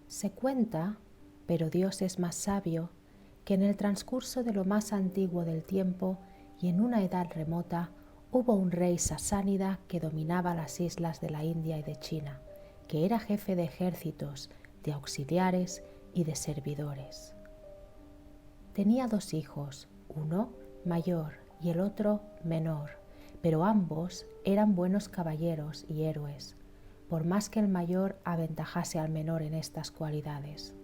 Se cuenta, pero Dios es más sabio, que en el transcurso de lo más antiguo del tiempo y en una edad remota hubo un rey sasánida que dominaba las islas de la India y de China, que era jefe de ejércitos, de auxiliares y de servidores. Tenía 2 hijos, uno mayor y el otro menor, pero ambos eran buenos caballeros y héroes, por más que el mayor aventajase al menor en estas cualidades.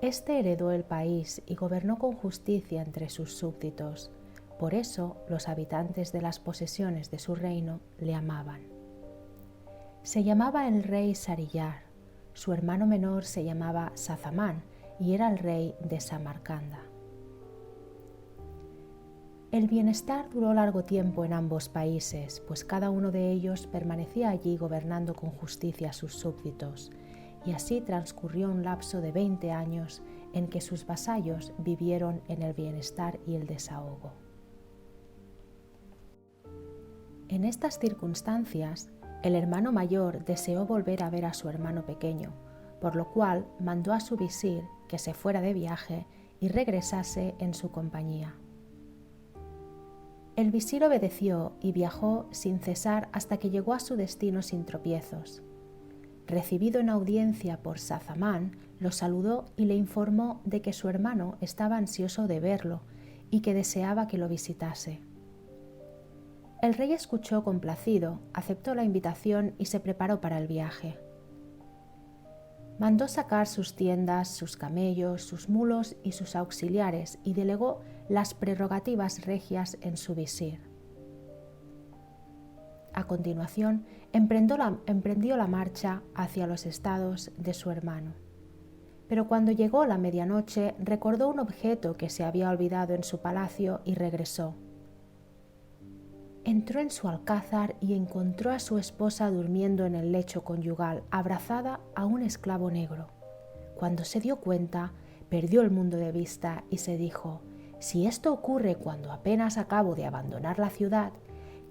Este heredó el país y gobernó con justicia entre sus súbditos, por eso los habitantes de las posesiones de su reino le amaban. Se llamaba el rey Sarillar, su hermano menor se llamaba Sazamán y era el rey de Samarcanda. El bienestar duró largo tiempo en ambos países, pues cada uno de ellos permanecía allí gobernando con justicia a sus súbditos, y así transcurrió un lapso de 20 años en que sus vasallos vivieron en el bienestar y el desahogo. En estas circunstancias, el hermano mayor deseó volver a ver a su hermano pequeño, por lo cual mandó a su visir que se fuera de viaje y regresase en su compañía. El visir obedeció y viajó sin cesar hasta que llegó a su destino sin tropiezos. Recibido en audiencia por Sazamán, lo saludó y le informó de que su hermano estaba ansioso de verlo y que deseaba que lo visitase. El rey escuchó complacido, aceptó la invitación y se preparó para el viaje. Mandó sacar sus tiendas, sus camellos, sus mulos y sus auxiliares y delegó las prerrogativas regias en su visir. A continuación, emprendió la marcha hacia los estados de su hermano. Pero cuando llegó la medianoche, recordó un objeto que se había olvidado en su palacio y regresó. Entró en su alcázar y encontró a su esposa durmiendo en el lecho conyugal, abrazada a un esclavo negro. Cuando se dio cuenta, perdió el mundo de vista y se dijo: si esto ocurre cuando apenas acabo de abandonar la ciudad,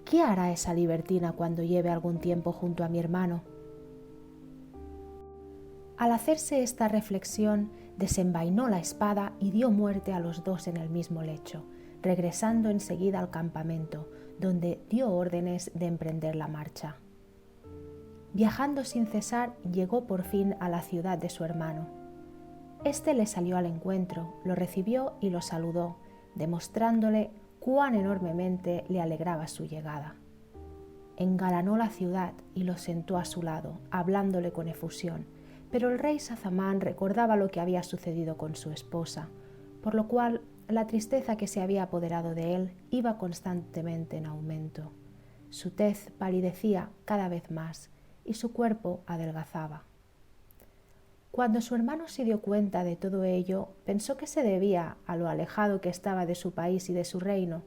¿qué hará esa libertina cuando lleve algún tiempo junto a mi hermano? Al hacerse esta reflexión, desenvainó la espada y dio muerte a los 2 en el mismo lecho, regresando enseguida al campamento, donde dio órdenes de emprender la marcha. Viajando sin cesar, llegó por fin a la ciudad de su hermano. Este le salió al encuentro, lo recibió y lo saludó, demostrándole cuán enormemente le alegraba su llegada. Engalanó la ciudad y lo sentó a su lado, hablándole con efusión, pero el rey Sazamán recordaba lo que había sucedido con su esposa, por lo cual la tristeza que se había apoderado de él iba constantemente en aumento. Su tez palidecía cada vez más y su cuerpo adelgazaba. Cuando su hermano se dio cuenta de todo ello, pensó que se debía a lo alejado que estaba de su país y de su reino,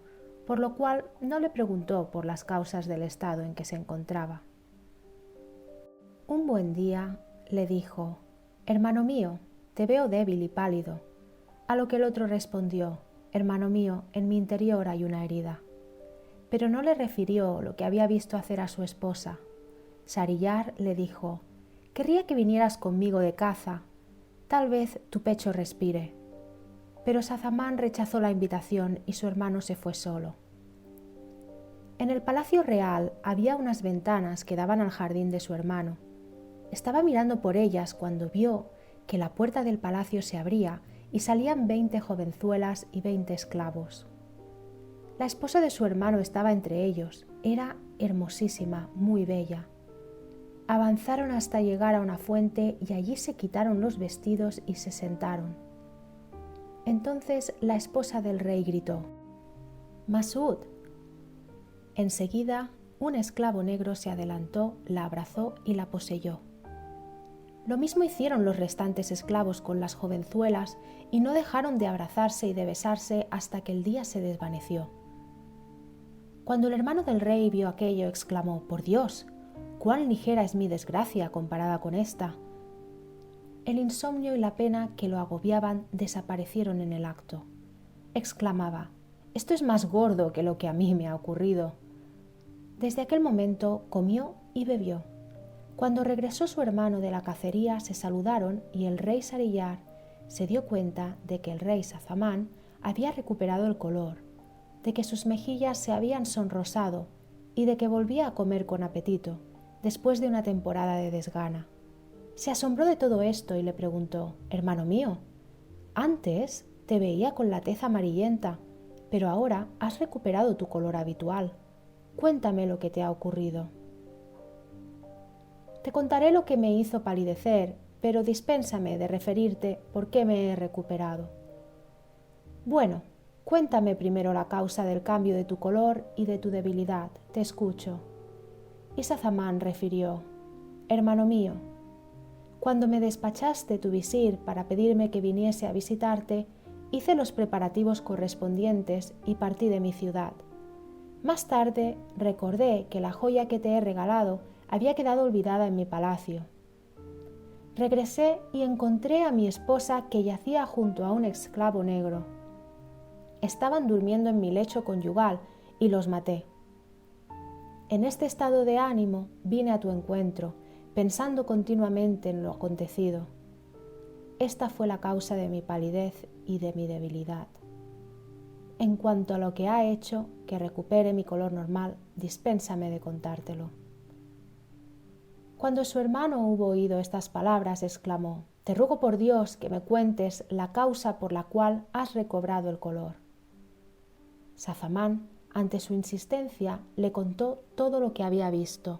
por lo cual no le preguntó por las causas del estado en que se encontraba. Un buen día le dijo: «Hermano mío, te veo débil y pálido». A lo que el otro respondió: «Hermano mío, en mi interior hay una herida». Pero no le refirió lo que había visto hacer a su esposa. Sarillar le dijo: «Querría que vinieras conmigo de caza, tal vez tu pecho respire». Pero Sazamán rechazó la invitación y su hermano se fue solo. En el palacio real había unas ventanas que daban al jardín de su hermano. Estaba mirando por ellas cuando vio que la puerta del palacio se abría y salían 20 jovenzuelas y 20 esclavos. La esposa de su hermano estaba entre ellos. Era hermosísima, muy bella. Avanzaron hasta llegar a una fuente y allí se quitaron los vestidos y se sentaron. Entonces la esposa del rey gritó: «Masud». Enseguida, un esclavo negro se adelantó, la abrazó y la poseyó. Lo mismo hicieron los restantes esclavos con las jovenzuelas y no dejaron de abrazarse y de besarse hasta que el día se desvaneció. Cuando el hermano del rey vio aquello, exclamó: «¡Por Dios! ¡Cuán ligera es mi desgracia comparada con esta!». El insomnio y la pena que lo agobiaban desaparecieron en el acto. Exclamaba: «Esto es más gordo que lo que a mí me ha ocurrido». Desde aquel momento comió y bebió. Cuando regresó su hermano de la cacería, se saludaron y el rey Sarillar se dio cuenta de que el rey Sazamán había recuperado el color, de que sus mejillas se habían sonrosado y de que volvía a comer con apetito, después de una temporada de desgana. Se asombró de todo esto y le preguntó: «Hermano mío, antes te veía con la tez amarillenta, pero ahora has recuperado tu color habitual. Cuéntame lo que te ha ocurrido». «Te contaré lo que me hizo palidecer, pero dispénsame de referirte por qué me he recuperado». «Bueno, cuéntame primero la causa del cambio de tu color y de tu debilidad, te escucho». Y Sazamán refirió: «Hermano mío, cuando me despachaste tu visir para pedirme que viniese a visitarte, hice los preparativos correspondientes y partí de mi ciudad. Más tarde recordé que la joya que te he regalado había quedado olvidada en mi palacio. Regresé y encontré a mi esposa que yacía junto a un esclavo negro. Estaban durmiendo en mi lecho conyugal y los maté. En este estado de ánimo vine a tu encuentro, pensando continuamente en lo acontecido. Esta fue la causa de mi palidez y de mi debilidad. En cuanto a lo que ha hecho que recupere mi color normal, dispénsame de contártelo». Cuando su hermano hubo oído estas palabras, exclamó: «Te ruego por Dios que me cuentes la causa por la cual has recobrado el color». Sazamán, ante su insistencia, le contó todo lo que había visto.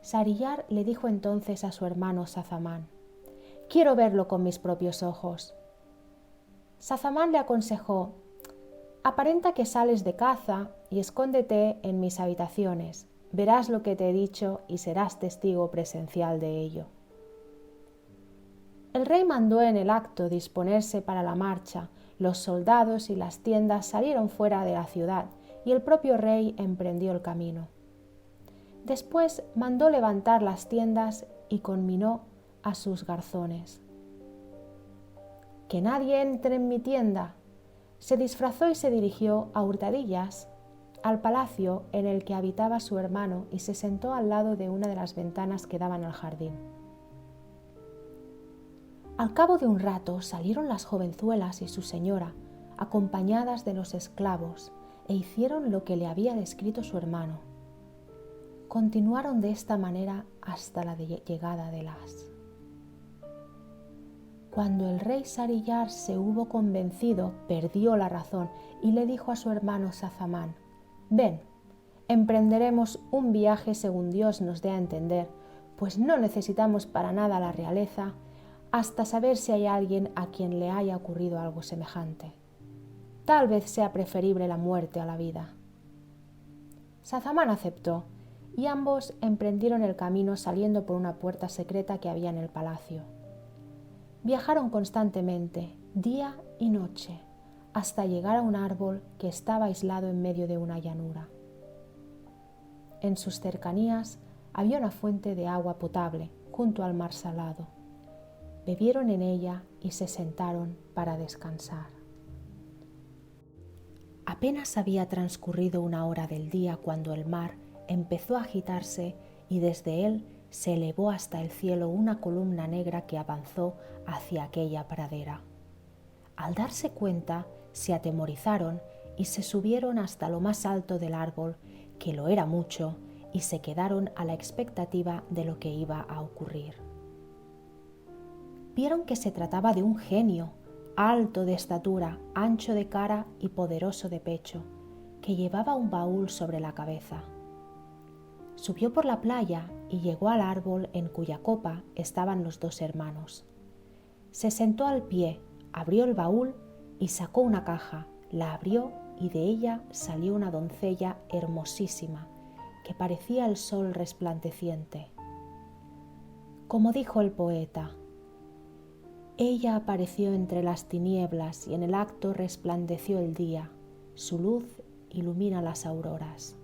Sarillar le dijo entonces a su hermano Sazamán: «Quiero verlo con mis propios ojos». Sazamán le aconsejó: «Aparenta que sales de caza y escóndete en mis habitaciones. Verás lo que te he dicho y serás testigo presencial de ello». El rey mandó en el acto disponerse para la marcha. Los soldados y las tiendas salieron fuera de la ciudad y el propio rey emprendió el camino. Después mandó levantar las tiendas y conminó a sus garzones: «Que nadie entre en mi tienda». Se disfrazó y se dirigió a hurtadillas al palacio en el que habitaba su hermano y se sentó al lado de una de las ventanas que daban al jardín. Al cabo de un rato salieron las jovenzuelas y su señora, acompañadas de los esclavos, e hicieron lo que le había descrito su hermano. Continuaron de esta manera hasta la llegada de las. Cuando el rey Sarillar se hubo convencido, perdió la razón y le dijo a su hermano Sazamán: «Ven, emprenderemos un viaje según Dios nos dé a entender, pues no necesitamos para nada la realeza hasta saber si hay alguien a quien le haya ocurrido algo semejante. Tal vez sea preferible la muerte a la vida». Sazamán aceptó y ambos emprendieron el camino saliendo por una puerta secreta que había en el palacio. Viajaron constantemente, día y noche, hasta llegar a un árbol que estaba aislado en medio de una llanura. En sus cercanías había una fuente de agua potable junto al mar salado. Bebieron en ella y se sentaron para descansar. Apenas había transcurrido una hora del día cuando el mar empezó a agitarse y desde él se elevó hasta el cielo una columna negra que avanzó hacia aquella pradera. Al darse cuenta, se atemorizaron y se subieron hasta lo más alto del árbol, que lo era mucho, y se quedaron a la expectativa de lo que iba a ocurrir. Vieron que se trataba de un genio, alto de estatura, ancho de cara y poderoso de pecho, que llevaba un baúl sobre la cabeza. Subió por la playa y llegó al árbol en cuya copa estaban los dos hermanos. Se sentó al pie, abrió el baúl y sacó una caja, la abrió y de ella salió una doncella hermosísima, que parecía el sol resplandeciente. Como dijo el poeta: «Ella apareció entre las tinieblas y en el acto resplandeció el día, su luz ilumina las auroras.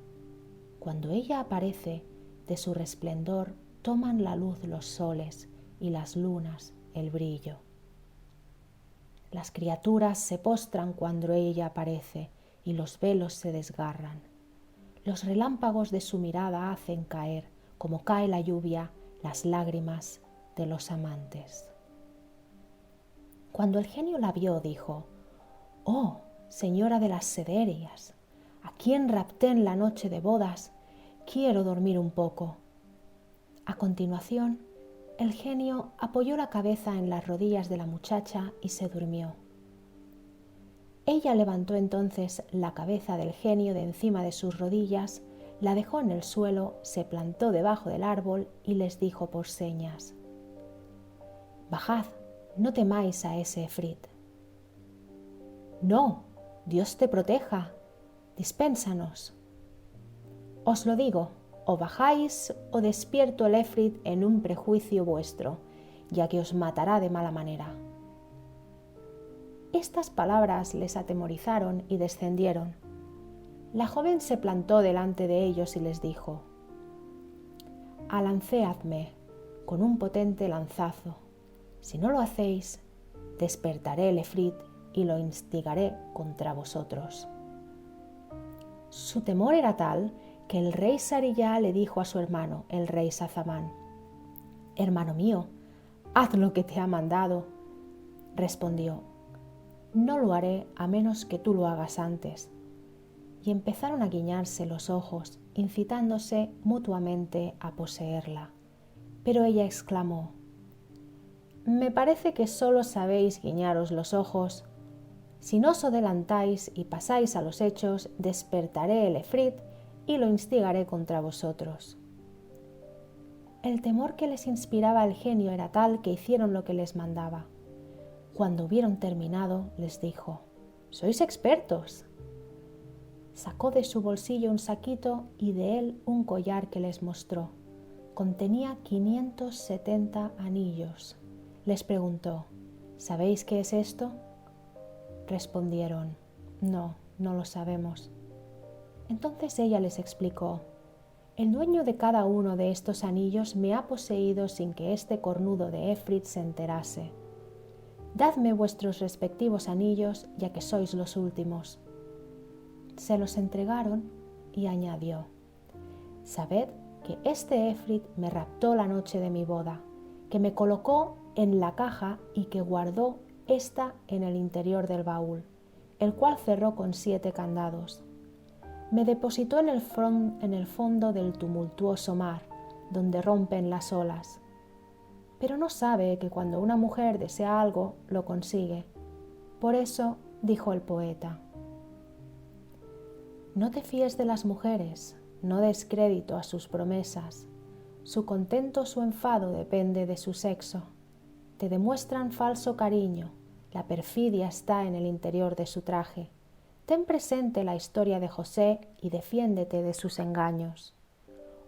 Cuando ella aparece, de su resplendor toman la luz los soles y las lunas el brillo. Las criaturas se postran cuando ella aparece y los velos se desgarran. Los relámpagos de su mirada hacen caer, como cae la lluvia, las lágrimas de los amantes. Cuando el genio la vio, dijo: «Oh, señora de las sederias, a quien rapté en la noche de bodas, quiero dormir un poco». A continuación, el genio apoyó la cabeza en las rodillas de la muchacha y se durmió. Ella levantó entonces la cabeza del genio de encima de sus rodillas, la dejó en el suelo, se plantó debajo del árbol y les dijo por señas: «Bajad, no temáis a ese efrit». «No, Dios te proteja, dispénsanos». «Os lo digo, o bajáis o despierto el efrit en un prejuicio vuestro, ya que os matará de mala manera». Estas palabras les atemorizaron y descendieron. La joven se plantó delante de ellos y les dijo: «Alanceadme con un potente lanzazo. Si no lo hacéis, despertaré el efrit y lo instigaré contra vosotros». Su temor era tal que el rey Sariyá le dijo a su hermano, el rey Sazamán: «Hermano mío, haz lo que te ha mandado». Respondió: «No lo haré a menos que tú lo hagas antes». Y empezaron a guiñarse los ojos, incitándose mutuamente a poseerla. Pero ella exclamó: «Me parece que solo sabéis guiñaros los ojos. Si no os adelantáis y pasáis a los hechos, despertaré el efrit y lo instigaré contra vosotros». El temor que les inspiraba el genio era tal que hicieron lo que les mandaba. Cuando hubieron terminado, les dijo: «¿Sois expertos?». Sacó de su bolsillo un saquito y de él un collar que les mostró. Contenía 570 anillos. Les preguntó: «¿Sabéis qué es esto?». Respondieron: «No, no lo sabemos». Entonces ella les explicó: «El dueño de cada uno de estos anillos me ha poseído sin que este cornudo de efrit se enterase. Dadme vuestros respectivos anillos, ya que sois los últimos». Se los entregaron y añadió: «Sabed que este efrit me raptó la noche de mi boda, que me colocó en la caja y que guardó esta en el interior del baúl, el cual cerró con 7 candados. Me depositó en el fondo del tumultuoso mar, donde rompen las olas. Pero no sabe que cuando una mujer desea algo, lo consigue. Por eso dijo el poeta: «No te fíes de las mujeres, no des crédito a sus promesas. Su contento o su enfado depende de su sexo. Te demuestran falso cariño, la perfidia está en el interior de su traje. Ten presente la historia de José y defiéndete de sus engaños.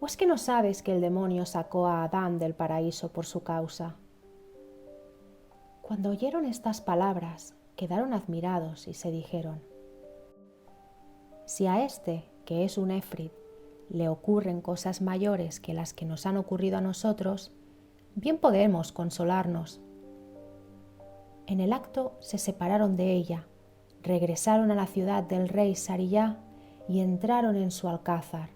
¿O es que no sabes que el demonio sacó a Adán del paraíso por su causa?». Cuando oyeron estas palabras, quedaron admirados y se dijeron: «Si a este, que es un efrit, le ocurren cosas mayores que las que nos han ocurrido a nosotros, bien podemos consolarnos». En el acto se separaron de ella, regresaron a la ciudad del rey Sariyá y entraron en su alcázar.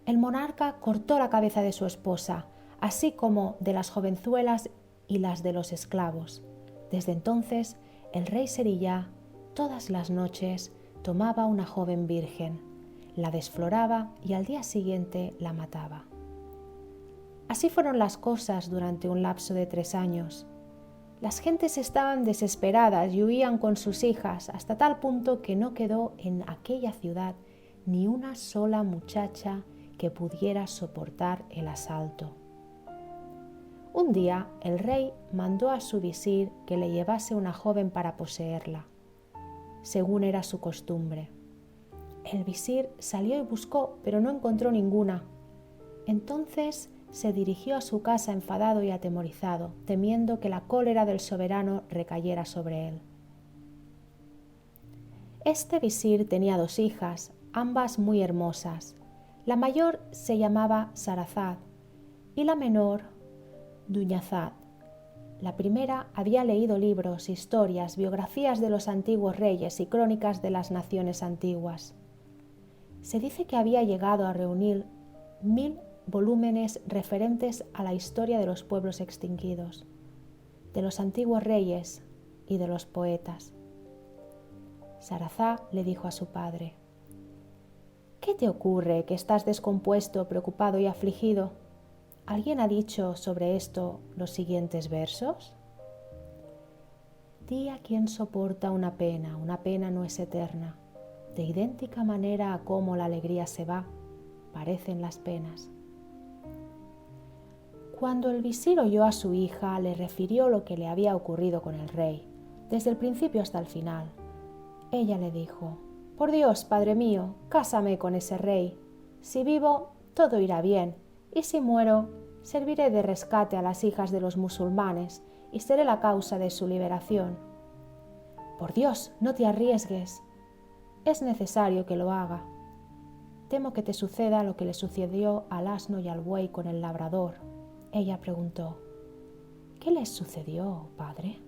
El monarca cortó la cabeza de su esposa, así como de las jovenzuelas y las de los esclavos. Desde entonces, el rey Sariyá, todas las noches, tomaba una joven virgen, la desfloraba y al día siguiente la mataba. Así fueron las cosas durante un lapso de 3 años. Las gentes estaban desesperadas y huían con sus hijas hasta tal punto que no quedó en aquella ciudad ni una sola muchacha que pudiera soportar el asalto. Un día el rey mandó a su visir que le llevase una joven para poseerla, según era su costumbre. El visir salió y buscó, pero no encontró ninguna. Entonces se dirigió a su casa enfadado y atemorizado, temiendo que la cólera del soberano recayera sobre él. Este visir tenía 2 hijas, ambas muy hermosas. La mayor se llamaba Sarazad y la menor Duñazad. La primera había leído libros, historias, biografías de los antiguos reyes y crónicas de las naciones antiguas. Se dice que había llegado a reunir 1000 volúmenes referentes a la historia de los pueblos extinguidos, de los antiguos reyes y de los poetas. Sarazá le dijo a su padre: «¿Qué te ocurre que estás descompuesto, preocupado y afligido? ¿Alguien ha dicho sobre esto los siguientes versos? Di a quien soporta una pena no es eterna. De idéntica manera a cómo la alegría se va, parecen las penas». Cuando el visir oyó a su hija, le refirió lo que le había ocurrido con el rey, desde el principio hasta el final. Ella le dijo: «Por Dios, padre mío, cásame con ese rey. Si vivo, todo irá bien, y si muero, serviré de rescate a las hijas de los musulmanes y seré la causa de su liberación». «Por Dios, no te arriesgues». «Es necesario que lo haga. Temo que te suceda lo que le sucedió al asno y al buey con el labrador». Ella preguntó: «¿Qué les sucedió, padre?».